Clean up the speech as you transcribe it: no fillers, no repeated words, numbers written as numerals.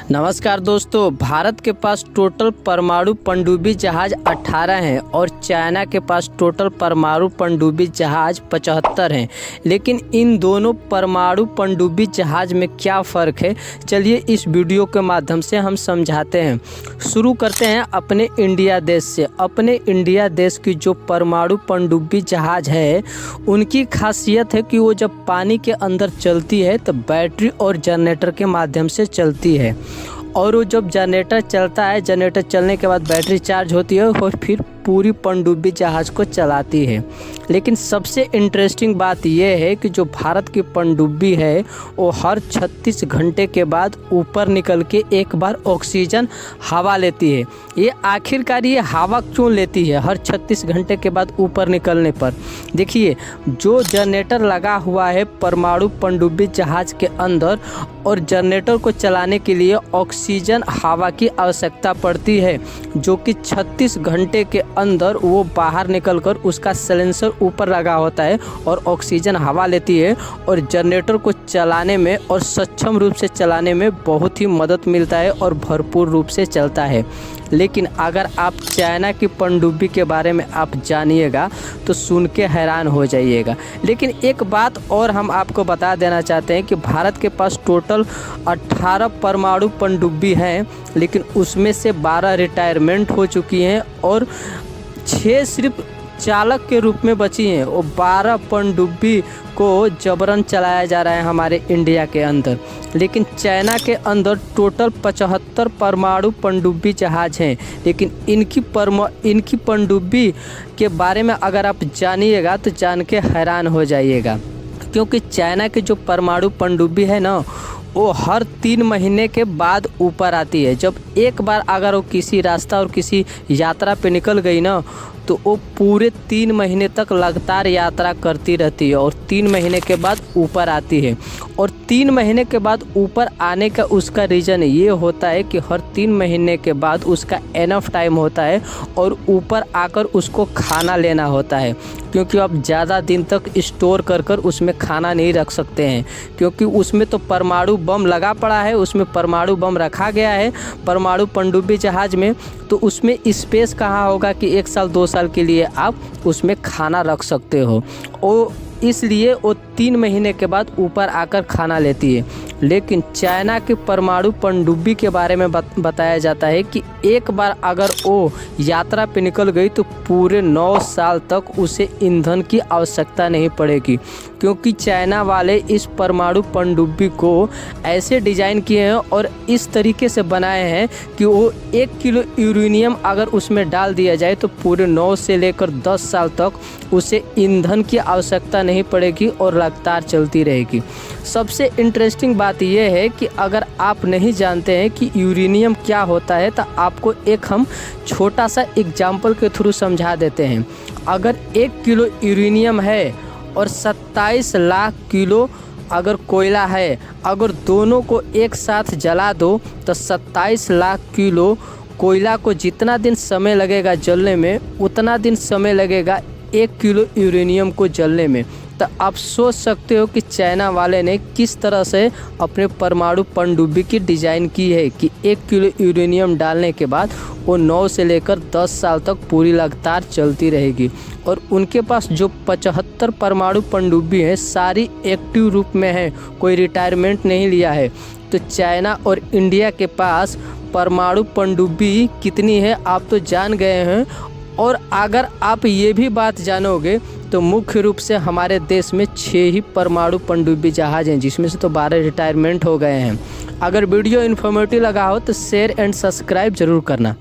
नमस्कार दोस्तों, भारत के पास टोटल परमाणु पनडुब्बी जहाज 18 हैं और चाइना के पास टोटल परमाणु पनडुब्बी जहाज 75 हैं। लेकिन इन दोनों परमाणु पनडुब्बी जहाज में क्या फ़र्क है, चलिए इस वीडियो के माध्यम से हम समझाते हैं। शुरू करते हैं अपने इंडिया देश से। अपने इंडिया देश की जो परमाणु पनडुब्बी जहाज है, उनकी खासियत है कि वो जब पानी के अंदर चलती है तो बैटरी और जनरेटर के माध्यम से चलती है। और वो जब जनरेटर चलता है, जनरेटर चलने के बाद बैटरी चार्ज होती है और फिर पूरी पनडुब्बी जहाज़ को चलाती है। लेकिन सबसे इंटरेस्टिंग बात यह है कि जो भारत की पनडुब्बी है वो हर 36 घंटे के बाद ऊपर निकल के एक बार ऑक्सीजन हवा लेती है। ये आखिरकार ये हवा क्यों लेती है हर 36 घंटे के बाद ऊपर निकलने पर? देखिए, जो जनरेटर लगा हुआ है परमाणु पनडुब्बी जहाज़ के अंदर, और जनरेटर को चलाने के लिए ऑक्सीजन हवा की आवश्यकता पड़ती है, जो कि 36 घंटे के अंदर वो बाहर निकलकर उसका सिलेंसर ऊपर लगा होता है और ऑक्सीजन हवा लेती है और जनरेटर को चलाने में और सक्षम रूप से चलाने में बहुत ही मदद मिलता है और भरपूर रूप से चलता है। लेकिन अगर आप चाइना की पनडुब्बी के बारे में आप जानिएगा तो सुन के हैरान हो जाइएगा। लेकिन एक बात और हम आपको बता देना चाहते हैं कि भारत के पास टोटल 18 परमाणु पनडुब्बी हैं, लेकिन उसमें से 12 रिटायरमेंट हो चुकी हैं और 6 सिर्फ चालक के रूप में बची हैं। और 12 पनडुब्बी को जबरन चलाया जा रहा है हमारे इंडिया के अंदर। लेकिन चाइना के अंदर टोटल 75 परमाणु पनडुब्बी जहाज हैं। लेकिन इनकी पनडुब्बी के बारे में अगर आप जानिएगा तो जान के हैरान हो जाइएगा, क्योंकि चाइना की जो परमाणु पनडुब्बी है ना, वो हर 3 महीने के बाद ऊपर आती है। जब एक बार अगर वो किसी रास्ता और किसी यात्रा पे निकल गई ना, तो वो पूरे 3 महीने तक लगातार यात्रा करती रहती है और 3 महीने के बाद ऊपर आती है। और 3 महीने के बाद ऊपर आने का उसका रीज़न ये होता है कि हर 3 महीने के बाद उसका एनफ टाइम होता है और ऊपर आकर उसको खाना लेना होता है, क्योंकि आप ज़्यादा दिन तक स्टोर कर उसमें खाना नहीं रख सकते हैं, क्योंकि उसमें तो परमाणु बम लगा पड़ा है, उसमें परमाणु बम रखा गया है परमाणु पनडुब्बी जहाज़ में। तो उसमें स्पेस कहाँ होगा कि 1 साल 2 साल के लिए आप उसमें खाना रख सकते हो। इसलिए वो 3 महीने के बाद ऊपर आकर खाना लेती है। लेकिन चाइना की परमाणु पनडुब्बी के बारे में बताया जाता है कि एक बार अगर वो यात्रा पे निकल गई तो पूरे 9 साल तक उसे ईंधन की आवश्यकता नहीं पड़ेगी, क्योंकि चाइना वाले इस परमाणु पनडुब्बी को ऐसे डिज़ाइन किए हैं और इस तरीके से बनाए हैं कि वो 1 किलो यूरेनियम अगर उसमें डाल दिया जाए तो पूरे 9 से लेकर 10 साल तक उसे ईंधन की आवश्यकता नहीं पड़ेगी और लगातार चलती रहेगी। सबसे इंटरेस्टिंग बात यह है कि अगर आप नहीं जानते हैं कि यूरेनियम क्या होता है, तो आपको एक हम छोटा सा एग्जाम्पल के थ्रू समझा देते हैं। अगर 1 किलो यूरेनियम है और 27 लाख किलो अगर कोयला है, अगर दोनों को एक साथ जला दो तो 27 लाख किलो कोयला को जितना दिन समय लगेगा जलने में, उतना दिन समय लगेगा 1 किलो यूरेनियम को जलने में। तो आप सोच सकते हो कि चाइना वाले ने किस तरह से अपने परमाणु पनडुब्बी की डिज़ाइन की है कि 1 किलो यूरेनियम डालने के बाद वो 9 से लेकर 10 साल तक पूरी लगातार चलती रहेगी। और उनके पास जो 75 परमाणु पनडुब्बी हैं, सारी एक्टिव रूप में है, कोई रिटायरमेंट नहीं लिया है। तो चाइना और इंडिया के पास परमाणु पनडुब्बी कितनी है आप तो जान गए हैं। और अगर आप ये भी बात जानोगे तो मुख्य रूप से हमारे देश में 6 ही परमाणु पनडुब्बी जहाज हैं, जिसमें से तो 12 रिटायरमेंट हो गए हैं। अगर वीडियो इन्फॉर्मेटिव लगा हो तो शेयर एंड सब्सक्राइब ज़रूर करना।